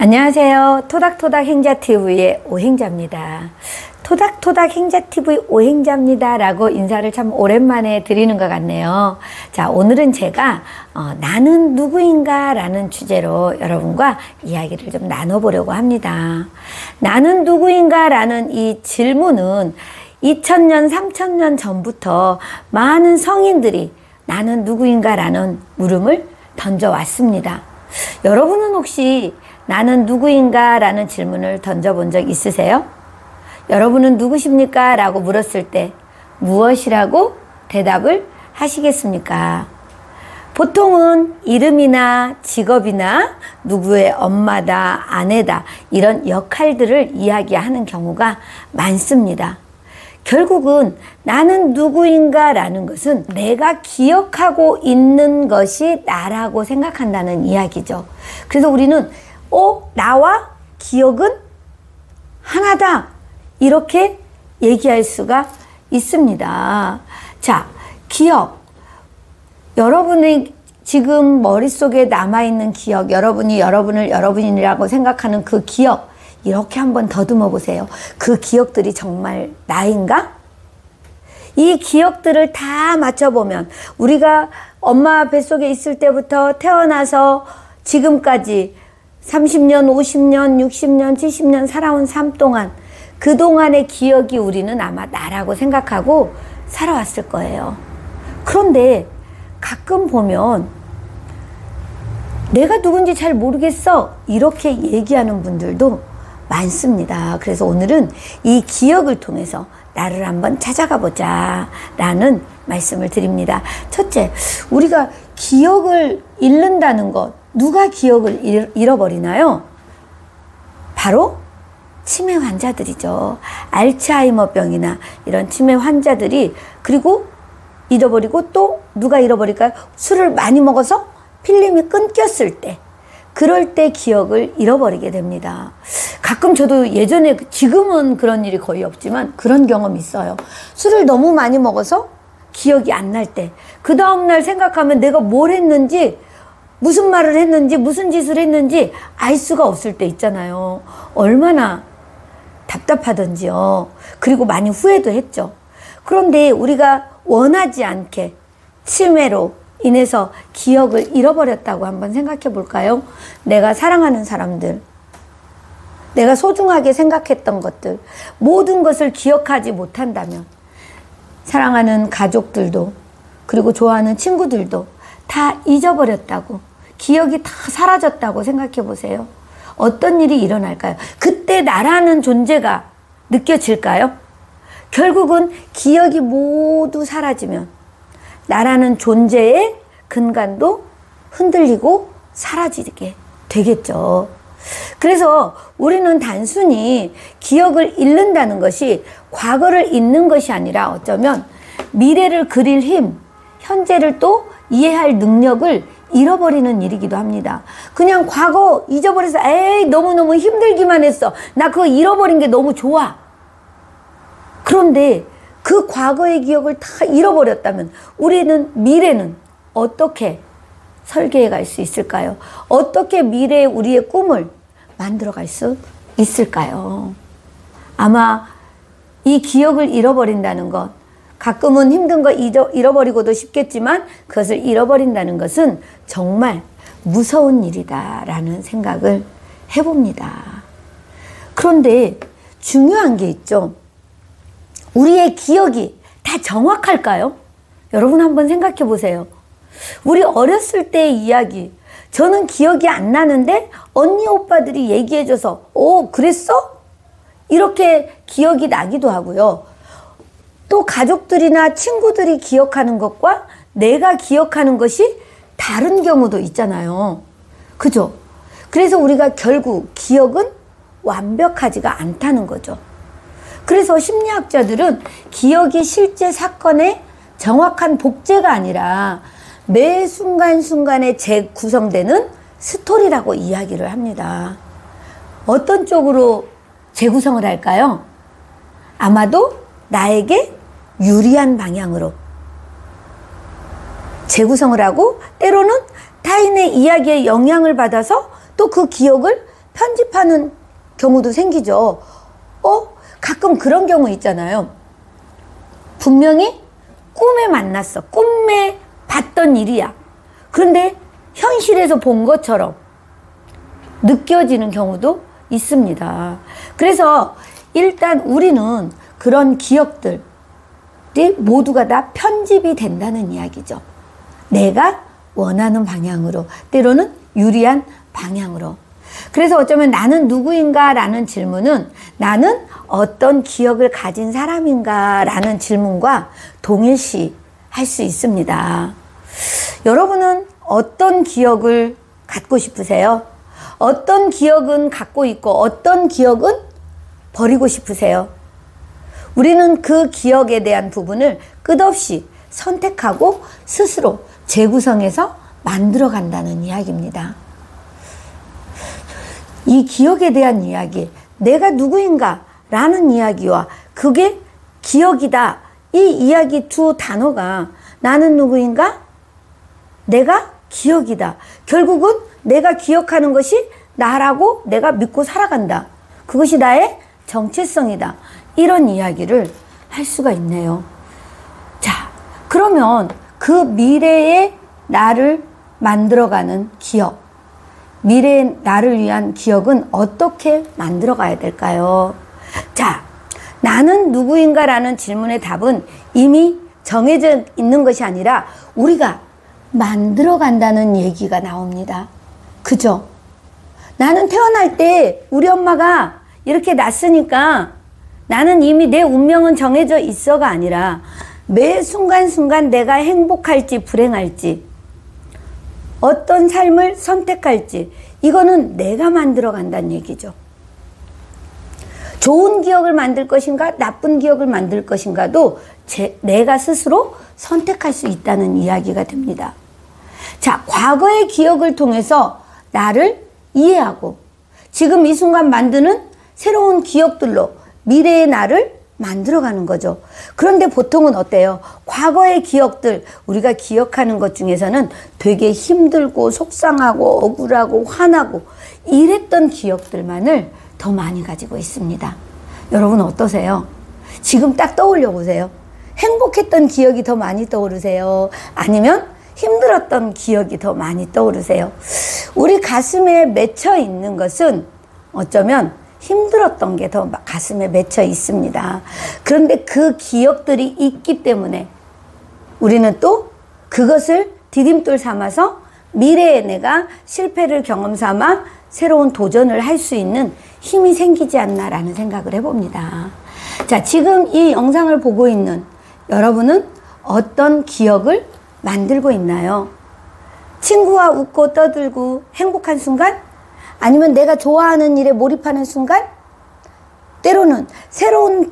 안녕하세요. 토닥토닥 행자TV의 오행자입니다. 토닥토닥 행자TV 오행자입니다 라고 인사를 참 오랜만에 드리는 것 같네요. 자, 오늘은 제가 나는 누구인가 라는 주제로 여러분과 이야기를 좀 나눠보려고 합니다. 나는 누구인가 라는 이 질문은 2000년, 3000년 전부터 많은 성인들이 나는 누구인가 라는 물음을 던져왔습니다. 여러분은 혹시 나는 누구인가 라는 질문을 던져본 적 있으세요? 여러분은 누구십니까? 라고 물었을 때 무엇이라고 대답을 하시겠습니까? 보통은 이름이나 직업이나 누구의 엄마다, 아내다 이런 역할들을 이야기하는 경우가 많습니다. 결국은 나는 누구인가 라는 것은 내가 기억하고 있는 것이 나라고 생각한다는 이야기죠. 그래서 우리는 나와 기억은 하나다 이렇게 얘기할 수가 있습니다. 자, 기억. 여러분의 지금 머릿속에 남아있는 기억, 여러분이 여러분을 여러분이라고 생각하는 그 기억, 이렇게 한번 더듬어 보세요. 그 기억들이 정말 나인가? 이 기억들을 다 맞춰보면 우리가 엄마 뱃속에 있을 때부터 태어나서 지금까지 30년, 50년, 60년, 70년 살아온 삶 동안 그동안의 기억이 우리는 아마 나라고 생각하고 살아왔을 거예요. 그런데 가끔 보면 내가 누군지 잘 모르겠어 이렇게 얘기하는 분들도 많습니다. 그래서 오늘은 이 기억을 통해서 나를 한번 찾아가 보자 라는 말씀을 드립니다. 첫째, 우리가 기억을 잃는다는 것, 누가 기억을 잃어버리나요? 바로 치매 환자들이죠. 알츠하이머병이나 이런 치매 환자들이 그리고 잃어버리고 또 누가 잃어버릴까요? 술을 많이 먹어서 필름이 끊겼을 때 그럴 때 기억을 잃어버리게 됩니다. 가끔 저도 예전에 지금은 그런 일이 거의 없지만 그런 경험이 있어요. 술을 너무 많이 먹어서 기억이 안 날 때 그 다음날 생각하면 내가 뭘 했는지 무슨 말을 했는지 무슨 짓을 했는지 알 수가 없을 때 있잖아요. 얼마나 답답하던지요. 그리고 많이 후회도 했죠. 그런데 우리가 원하지 않게 치매로 인해서 기억을 잃어버렸다고 한번 생각해 볼까요? 내가 사랑하는 사람들, 내가 소중하게 생각했던 것들, 모든 것을 기억하지 못한다면 사랑하는 가족들도 그리고 좋아하는 친구들도 다 잊어버렸다고, 기억이 다 사라졌다고 생각해 보세요. 어떤 일이 일어날까요? 그때 나라는 존재가 느껴질까요? 결국은 기억이 모두 사라지면 나라는 존재의 근간도 흔들리고 사라지게 되겠죠. 그래서 우리는 단순히 기억을 잃는다는 것이 과거를 잊는 것이 아니라 어쩌면 미래를 그릴 힘, 현재를 또 이해할 능력을 잃어버리는 일이기도 합니다. 그냥 과거 잊어버려서 에이 너무너무 힘들기만 했어. 나 그거 잃어버린 게 너무 좋아. 그런데 그 과거의 기억을 다 잃어버렸다면 우리는 미래는 어떻게 설계해 갈 수 있을까요? 어떻게 미래의 우리의 꿈을 만들어 갈 수 있을까요? 아마 이 기억을 잃어버린다는 것, 가끔은 힘든 거 잃어버리고도 싶겠지만 그것을 잃어버린다는 것은 정말 무서운 일이다라는 생각을 해봅니다. 그런데 중요한 게 있죠. 우리의 기억이 다 정확할까요? 여러분 한번 생각해 보세요. 우리 어렸을 때의 이야기, 저는 기억이 안 나는데 언니 오빠들이 얘기해줘서 그랬어? 이렇게 기억이 나기도 하고요. 또 가족들이나 친구들이 기억하는 것과 내가 기억하는 것이 다른 경우도 있잖아요. 그죠? 그래서 우리가 결국 기억은 완벽하지가 않다는 거죠. 그래서 심리학자들은 기억이 실제 사건의 정확한 복제가 아니라 매 순간순간에 재구성되는 스토리라고 이야기를 합니다. 어떤 쪽으로 재구성을 할까요? 아마도 나에게 유리한 방향으로 재구성을 하고 때로는 타인의 이야기에 영향을 받아서 또 그 기억을 편집하는 경우도 생기죠. 가끔 그런 경우 있잖아요. 분명히 꿈에 만났어. 꿈에 봤던 일이야. 그런데 현실에서 본 것처럼 느껴지는 경우도 있습니다. 그래서 일단 우리는 그런 기억들이 모두가 다 편집이 된다는 이야기죠. 내가 원하는 방향으로, 때로는 유리한 방향으로. 그래서 어쩌면 나는 누구인가 라는 질문은 나는 어떤 기억을 가진 사람인가 라는 질문과 동일시 할 수 있습니다. 여러분은 어떤 기억을 갖고 싶으세요? 어떤 기억은 갖고 있고 어떤 기억은 버리고 싶으세요? 우리는 그 기억에 대한 부분을 끝없이 선택하고 스스로 재구성해서 만들어 간다는 이야기입니다. 이 기억에 대한 이야기, 내가 누구인가 라는 이야기와 그게 기억이다. 이 이야기 두 단어가 나는 누구인가? 내가 기억이다. 결국은 내가 기억하는 것이 나라고 내가 믿고 살아간다. 그것이 나의 정체성이다. 이런 이야기를 할 수가 있네요. 자, 그러면 그 미래의 나를 만들어가는 기억, 미래의 나를 위한 기억은 어떻게 만들어 가야 될까요? 자, 나는 누구인가 라는 질문의 답은 이미 정해져 있는 것이 아니라 우리가 만들어 간다는 얘기가 나옵니다. 그죠? 나는 태어날 때 우리 엄마가 이렇게 낳았으니까 나는 이미 내 운명은 정해져 있어가 아니라 매 순간순간 내가 행복할지 불행할지 어떤 삶을 선택할지 이거는 내가 만들어 간다는 얘기죠. 좋은 기억을 만들 것인가 나쁜 기억을 만들 것인가도 내가 스스로 선택할 수 있다는 이야기가 됩니다. 자, 과거의 기억을 통해서 나를 이해하고 지금 이 순간 만드는 새로운 기억들로 미래의 나를 만들어가는 거죠. 그런데 보통은 어때요? 과거의 기억들, 우리가 기억하는 것 중에서는 되게 힘들고 속상하고 억울하고 화나고 이랬던 기억들만을 더 많이 가지고 있습니다. 여러분 어떠세요? 지금 딱 떠올려 보세요. 행복했던 기억이 더 많이 떠오르세요? 아니면 힘들었던 기억이 더 많이 떠오르세요? 우리 가슴에 맺혀 있는 것은 어쩌면 힘들었던 게 더 가슴에 맺혀 있습니다. 그런데 그 기억들이 있기 때문에 우리는 또 그것을 디딤돌 삼아서 미래에 내가 실패를 경험 삼아 새로운 도전을 할 수 있는 힘이 생기지 않나라는 생각을 해봅니다. 자, 지금 이 영상을 보고 있는 여러분은 어떤 기억을 만들고 있나요? 친구와 웃고 떠들고 행복한 순간? 아니면 내가 좋아하는 일에 몰입하는 순간? 때로는 새로운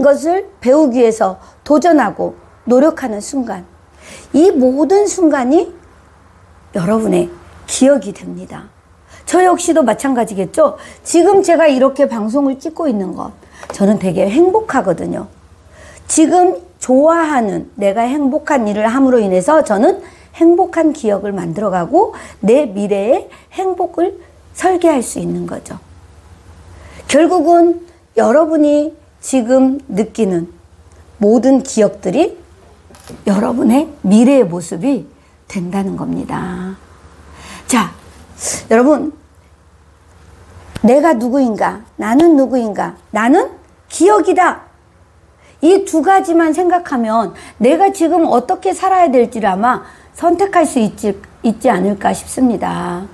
것을 배우기 위해서 도전하고 노력하는 순간. 이 모든 순간이 여러분의 기억이 됩니다. 저 역시도 마찬가지겠죠? 지금 제가 이렇게 방송을 찍고 있는 것, 저는 되게 행복하거든요. 지금 좋아하는 내가 행복한 일을 함으로 인해서 저는 행복한 기억을 만들어가고 내 미래의 행복을 설계할 수 있는 거죠. 결국은 여러분이 지금 느끼는 모든 기억들이 여러분의 미래의 모습이 된다는 겁니다. 자, 여러분, 내가 누구인가? 나는 누구인가? 나는 기억이다. 이 두 가지만 생각하면 내가 지금 어떻게 살아야 될지를 아마 선택할 수 있지 않을까 싶습니다.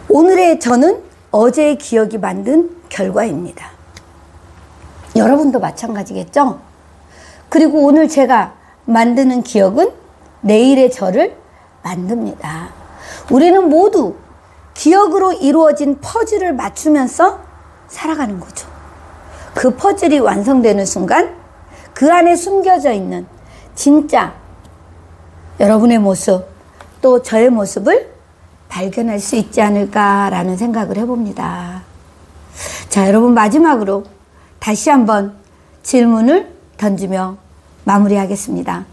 오늘의 저는 어제의 기억이 만든 결과입니다. 여러분도 마찬가지겠죠? 그리고 오늘 제가 만드는 기억은 내일의 저를 만듭니다. 우리는 모두 기억으로 이루어진 퍼즐을 맞추면서 살아가는 거죠. 그 퍼즐이 완성되는 순간 그 안에 숨겨져 있는 진짜 여러분의 모습 또 저의 모습을 발견할 수 있지 않을까라는 생각을 해봅니다. 자, 여러분 마지막으로 다시 한번 질문을 던지며 마무리하겠습니다.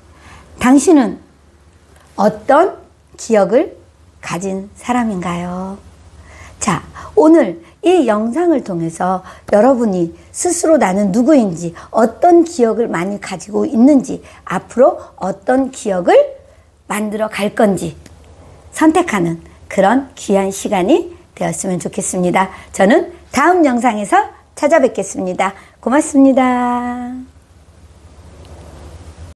당신은 어떤 기억을 가진 사람인가요? 자, 오늘 이 영상을 통해서 여러분이 스스로 나는 누구인지, 어떤 기억을 많이 가지고 있는지, 앞으로 어떤 기억을 만들어 갈 건지 선택하는 그런 귀한 시간이 되었으면 좋겠습니다. 저는 다음 영상에서 찾아뵙겠습니다. 고맙습니다.